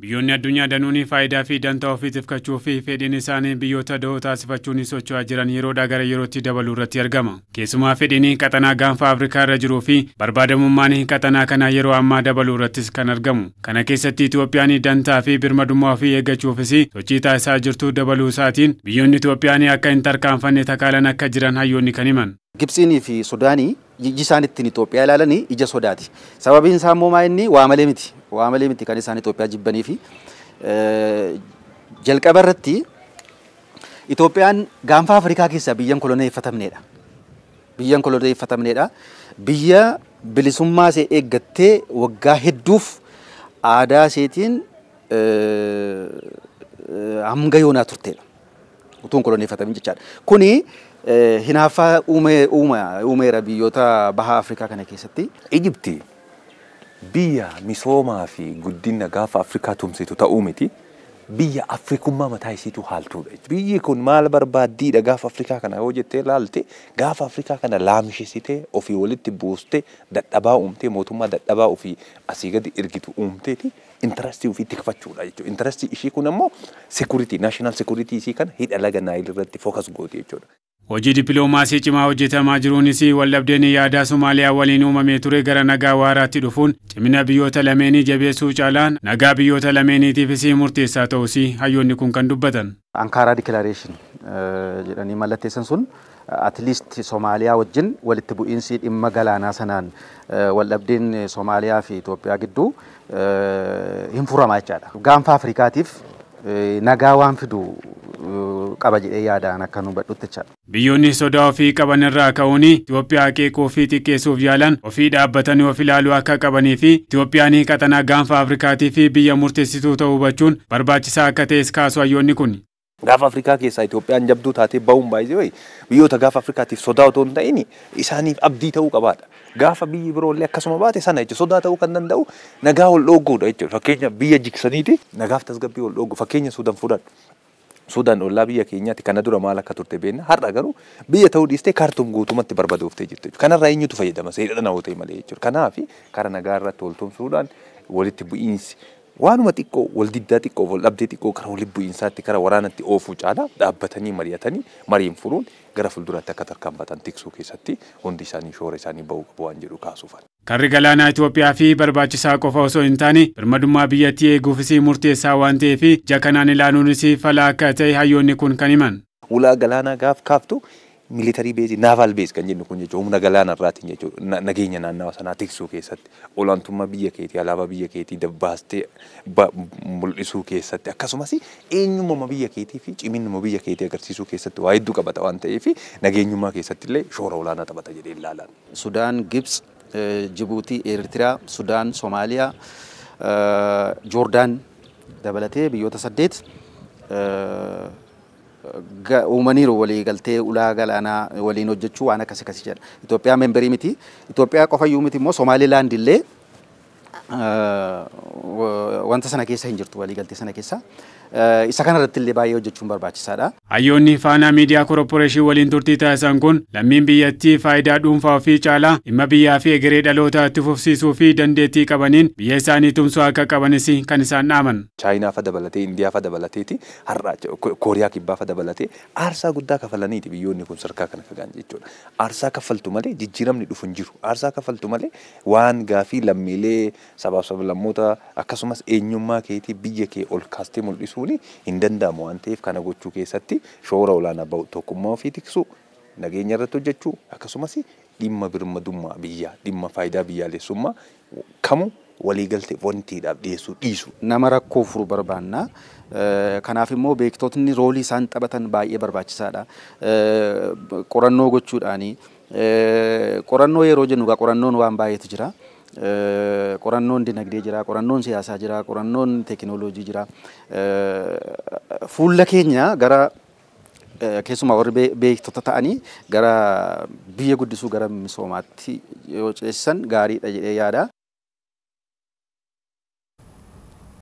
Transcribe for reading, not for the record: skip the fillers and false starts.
Biyyoonni addunyaa danuuni faayidaa fi dantaa ofiitiif kachuu fi fedhiin isaanii biyyoota dahoo taasifachuun socho'aa jiran yeroodhaa gara yerootti dabaluu irratti argama. Keessumaa fedhiin qaxanaa gaanfa Afrikaa irra jiruu fi barbaadamummaan qaxanaa kana yeroo ammaa dabaluu irrattis kan argamu. Kana keessatti Itoophiyaan dantaa fi birmadummaa ofii eeggachuufis sochii taasisaa jirtu dabaluu isaatiin biyyoonni Itoophiyaan akka hin tarkaanfanne takaalan akka jiran hayyoonni kan himan. Gibsiinii fi Sudaanii iji isaan ittiin Itoophiyaa ilaalanii ija sodaati. Sababiin isaa immoo maa'inni waa malee miti. Waa malee miti kan isaan Itoophiyaa jibbanii fi jalqaba irratti Itoophiyaan gaanfa Afrikaa keessaa biyyan koloneeffatamneedha. Biyyan koloneeffatamneedha. Biyya bilisummaa ishee eeggattee waggaa hedduuf aadaa isheetiin hanga yoonaa turteedha. Utuun koloneeffatamin jechaadha. Kuni hinaaffaa uumeera biyyoota baha Afrikaa kana keessatti. Ijipti biyya misoomaa fi guddina gaafa Afrikaa tumsitu ta'uu miti. Biyya Afrikummaa mataa isiitu haaltuudha. Biyyi kun maal barbaaddiidha gaafa Afrikaa kana yoo jettee ilaalte gaafa Afrikaa kana laamshisitee ofii walitti buustee dadhabaa uumtee mootummaa dadhabaa ofii asii gadi ergitu uumteeti intarastii ofii tikfachuudha jechuudha. Intarastii ishii kun ammoo security, national security isii kana hidha laga Naayil irratti focus gooti jechuudha. Hojii dippiloomaasii cimaa hojjetamaa jiruunis waldhabdeen yaadaa Somaaliyaa waliin uumamee ture gara nagaa waaraatti dhufuun cimina biyyoota lameenii jabeessuu caalaan nagaa biyyoota lameeniitiifis murteessaa ta'us hayyoonni kun kan dubbatan. Ankara Declaration jedhanii mallatteessan sun at least Somaaliyaa wajjin walitti bu'iinsi dhimma galaanaa sanaan waldhabdeen Somaaliyaa fi Itoophiyaa gidduu hin furamaa jechaadha. Gaanfa Afrikaatiif nagaa waan fidu qaba jedhee yaadaan akka nu badhutti jechaadha. Biyyoonni sodaa ofii qaban irraa ka'uun Itoophiyaa qeequu fi xiqqeessuuf yaalan ofii dhaabbatanii of ilaaluu akka qabanii fi Itoophiyaan qaxanaa gaanfa Afrikaatii fi biyya murteessituu ta'uu hubachuun barbaachisaa akka ta'es kaasu hayyoonni kun. Gaafa Afrikaa keessaa Itoophiyaan jabduu taatee ba'uun baay'ee biyyoota gaafa Afrikaatiif sodaa otoo hin ta'in isaaniif abdii ta'uu qabaadha. Gaafa biyyi biroollee akkasuma baate sana jechuudha sodaa ta'uu kan danda'u nagaa wal dhoogguudha jechuudha. Fakkeenya biyya jiksaniiti nagaaf tasgabbii wal dhooggu. Fakkeenya Suudaan fudhadhu. Suudaan ollaa biyya keenyaatti kana dura maal akka turte beekna. Har'a garuu biyya ta'uu dhiistee kaartuum guutumatti barbadooftee jirti. Kanarraa eenyutu fayyadama seeraan hawwatee malee jechuudha. Kanaaf karaa nagaa irratti waltumsuudhaan walitti bu'iinsi waanuma xiqqoo wal diddaa xiqqoo wal dhabdee xiqqoo karaa walitti bu'iinsaatti karaa waraanatti oofuu caalaa dhaabbatanii mari'atanii mariin furuun gara fuulduraatti akka tarkaanfatan tiksuu keessatti hundi isaanii shoora isaanii ba'uu qabu waan jedhu kaasuufan. Karri galaanaa Itoophiyaa fi barbaachisaa qofa osoo hin taane birmadummaa biyyattii eeguufis murteessaa waan ta'eef ija kanaan ilaaluunis fala akka ta'e hayyoonni kun kan himan. Ulaa galaanaa gaaf kaaftu military base, naval base kan jennu kun jechuudha. Humna galaana irraatiin jechuudha. Nageenya naannawa sanaa tiksuu keessatti olaantummaa biyya keetii, alaabaa biyya keetii dabbaastee mul'isuu keessatti akkasumas eenyummaa biyya keetii fi ciminuma biyya keetii agarsiisuu keessatti waa hedduu qabata waan ta'eef nageenyummaa keessatti illee shoora olaanaa taphata jedhee ilaalan. Sudaan, Gibs, Jibuutii, Eertiraa, Sudaan, Somaaliyaa, Joordaan dabalatee biyyoota 8 uumaniiru walii galtee ulaa galaanaa waliin hojjechuu waan akkasii jedha. Itoophiyaa memberii miti. Itoophiyaa qofayyuu miti immoo Somaalilaand illee wanta sana keessa hin jirtu walii galtee sana keessa. Isa kanarratti illee baay'ee hojjechuun barbaachisaadha. Hayyoonni Faanaa Miidiyaa Korporeeshinii waliin turtii taasisan kun lammiin biyyattii faayidaa dhuunfaa ofii caalaa dhimma biyyaa fi egeree dhalootaa itti fufsiisuu fi dandeettii qabaniin biyya isaanii tumsuu akka qabanis kan isaan dhaaman. Chaayinaa fa dabalatee, Indiyaa fa dabalateeti, har'a Kooriyaa kibbaa fa dabalatee aarsaa guddaa kafalaniiti biyyoonni kun sadarkaa kana kagaan jechuudha. Aarsaa kaffaltu malee jijjiiramni dhufu hin jiru. Aarsaa kaffaltu malee waan gaafii lammiilee sabaaf sablammoota akkasumas eenyummaa keetii biyya kee ol kaastee mul'isuu hin danda'amu waan ta'eef kana gochuu keessatti shoora olaanaa bahu tokkummaa ofii tiksuu nageenya irratti hojjechuu akkasumas dhimma birmadummaa biyyaa dhimma faayidaa biyyaalessummaa kamu waliigaltee wantiidhaaf dhiyeessuu dhiisu. Nama rakkoo furu barbaanna. Kanaaf immoo beektotni roolii isaan taphatan baay'ee barbaachisaadha. Qorannoo gochuudhaani qorannoo yeroo jennu qorannoon waan baay'eetu jira. Qorannoon dinagdee jira, qorannoon siyaasaa jira, qorannoon teekinooloojii jira. Fuula keenya gara keessumaa warri beektota ta'anii gara biyya guddisuu gara misoomaatti yoo ceessan gaariidha jedhee yaada.